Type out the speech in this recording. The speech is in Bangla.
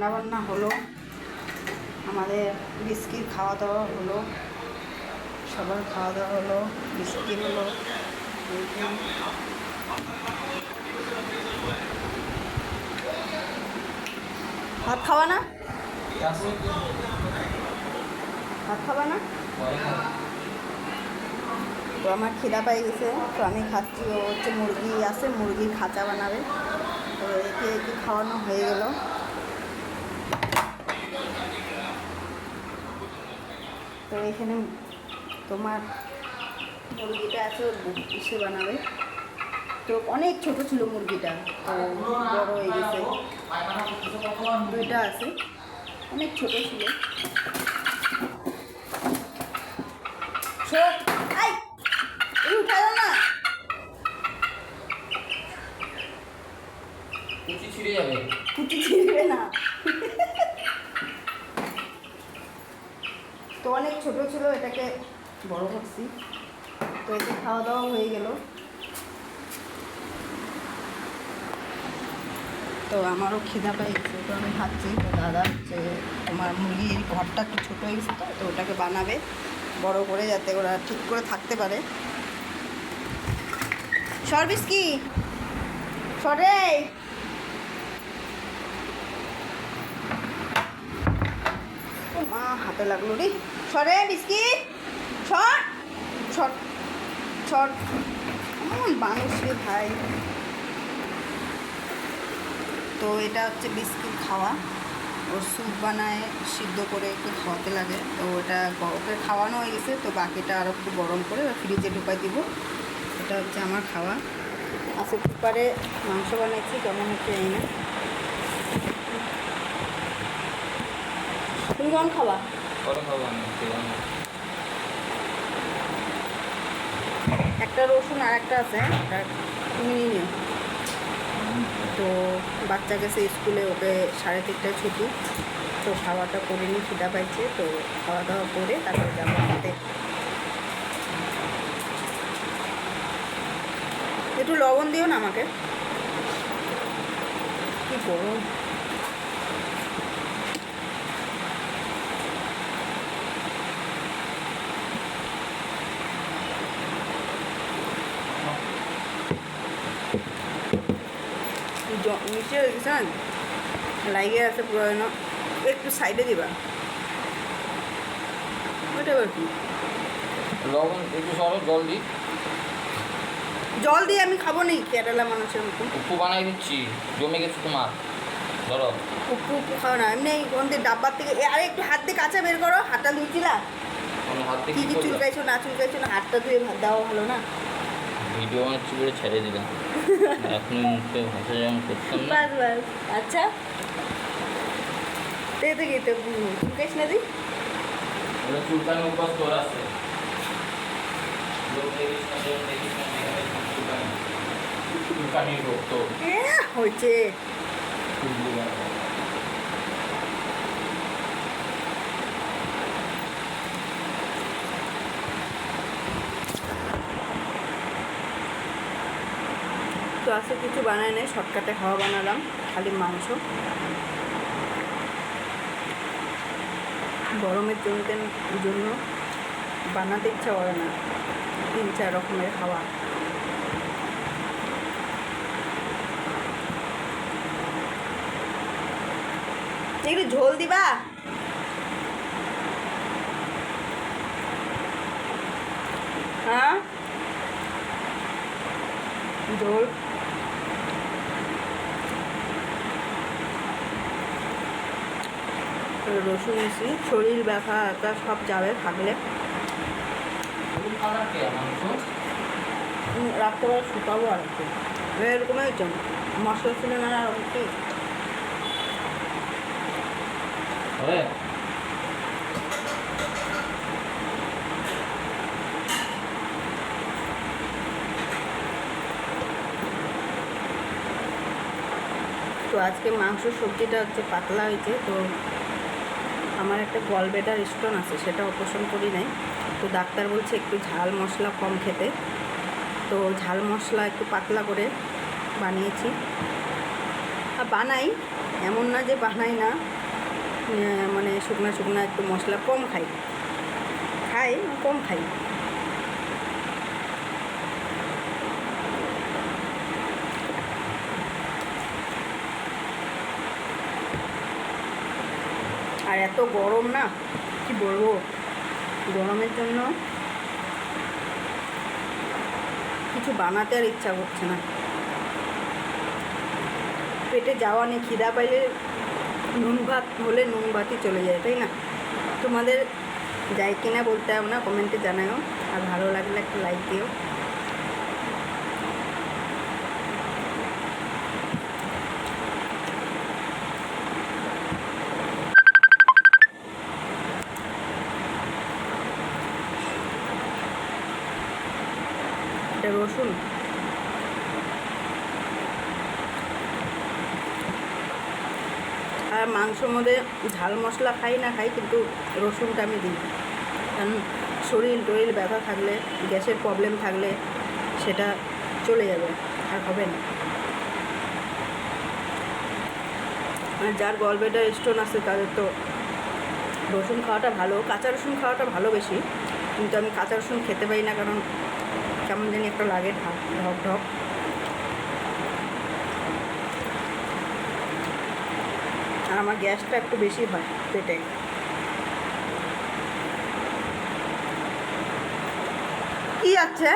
রান্নাবান্না হলো, আমাদের বিস্কিট খাওয়া দাওয়া হলো, সবার খাওয়া দাওয়া হলো, বিস্কিট হলো। ভাত খাওয়া না? ভাত খাওয়া না? তো আমার খিদা পাই গেছে, তো আমি খাচ্ছি। ও হচ্ছে মুরগি আছে, মুরগির খাঁচা বানাবে, তো একে একে খাওয়ানো হয়ে গেল। তো এখানে তোমার মুরগিটা আছে, ইসে বানাবে। তো অনেক ছোট ছিল মুরগিটা, তো বড় হয়ে গেছে। দুইটা আছে, অনেক ছোট ছিল। উঠালো না, কুচি ছিঁড়ে যাবে। কুচি ছিঁড়বে না। তো অনেক ছোট ছিল, এটাকে বড় করছি। তো এতে খাওয়া দাওয়া হয়ে গেল। তো আমারও খিদা পেয়ে গেছে, তো আমি খাচ্ছি। তো দাদা হচ্ছে তোমার মুরগির ঘরটা একটু ছোটো হয়ে গেছে, তো ওটাকে বানাবে বড় করে, যাতে ওরা ঠিক করে থাকতে পারে। সরবিস কি সরে, ও মা হাতে লাগলো রে। সরে বিস্কিট, সর সর সর, মানুষ রে ভাই। তো এটা হচ্ছে বিস্কিট খাওয়া, ওর স্যুপ বানায় সিদ্ধ করে একটু খাওয়াতে লাগে। তো ওকে খাওয়ানো হয়ে গেছে, তো বাকিটা আরও একটু গরম করে ফ্রিজে ঢুকাই দিব। এটা হচ্ছে আমার খাওয়া। আজকে কুকারে মাংস বানাইছি, কেমন হচ্ছে এই না। তুমি কেমন খাওয়া? একটা রসুন আর একটা আছে, তুমি নিয়ে। তো বাচ্চা গেছে স্কুলে, ওকে 3:30টায় ছুটি। তো খাওয়াটা করে নিই, খিদা পাইছে। তো খাওয়া দাওয়া করে তারপরে যাবো খেতে। একটু লবণ দিও না আমাকে, কি গরম। নিচে হয়ে গেছে না, লাইগে আছে পুরো, একটু সাইডে দিবা। ওইটা এবার কি লবণ একটু সরো, জল দিই। জল দিয়ে আমি খাবো নি, কেরালা মানুষের মতো। উপ্পু বানাই দিচ্ছি, জমে গেছে তোমার। ধরো উপ্পু উপ্পু খাও না, এমনি ওদের ডাব্বার থেকে। আরে একটু হাত দিয়ে কাঁচা বের করো, হাতটা ধুইছিলা। হাত কি কি চুলকাইছো না চুলকাইছো না, হাতটা ধুয়ে ভাত দেওয়া ভালো না। ভিডিও বানাচ্ছি বলে ছেড়ে দিলাম, এখন মুখে ভাষা যেমন করতাম না। বাস বাস, আচ্ছা তো কি তো চুলকাইছ না তুই? ওরা চুলকানি অভ্যাস তোর আছে। চুলকানি রোগ তো হয়েছে। তো আজকে কিছু বানাই নাই, শর্টকাটে খাওয়া বানালাম, খালি মাংস। গরমের জন্য বানাতে ইচ্ছা করে না 3-4 রকমের খাওয়া। একটু ঝোল দিবা? হ্যাঁ ঝোল। রসুন মিশি, শরীর ব্যথা সব যাবে থাকলে। রাত্রেবেলা শুকাবো আর একটু, এরকমই হচ্ছে। মশলা ছিল না আর কি। তো আজকে মাংস সবজিটা হচ্ছে পাতলা হয়েছে। তো আমার একটা গলব্লাডার স্টোন আছে, সেটা অপারেশন করি নাই। তো ডাক্তার বলছে একটু ঝাল মশলা কম খেতে। তো ঝাল মশলা একটু পাতলা করে বানিয়েছি, বানাই এমন না যে বানাই না, মানে শুকনা শুকনা একটু মশলা কম খাই, কম খাই। আর এত গরম না, কি বলবো, গরমের জন্য কিছু বানাতে আর ইচ্ছা করছে না। পেটে যাওয়া নেই, খিদা পাইলে নুন ভাত হলে নুন ভাতই চলে যায়, তাই না? তোমাদের যায় কিনা বলতে হবে না, কমেন্টে জানাও। আর ভালো লাগলে একটা লাইক দিও। এটা রসুন, আর মাংসর মধ্যে ঝাল মশলা খাই না খাই, কিন্তু রসুনটা আমি দিই। কারণ শরীর ব্যথা থাকলে, গ্যাসের প্রবলেম থাকলে সেটা চলে যাবে, আর হবে না। আর যার গলব্লাডার স্টোন আছে তাদের তো রসুন খাওয়াটা ভালো, কাঁচা রসুন খাওয়াটা ভালো বেশি। কিন্তু আমি কাঁচা রসুন খেতে পারি না, কারণ কেমন জানি একটা লাগে, ঢক ঢক। আর আমার গ্যাসটা একটু বেশি হয় পেটে। কি আছে?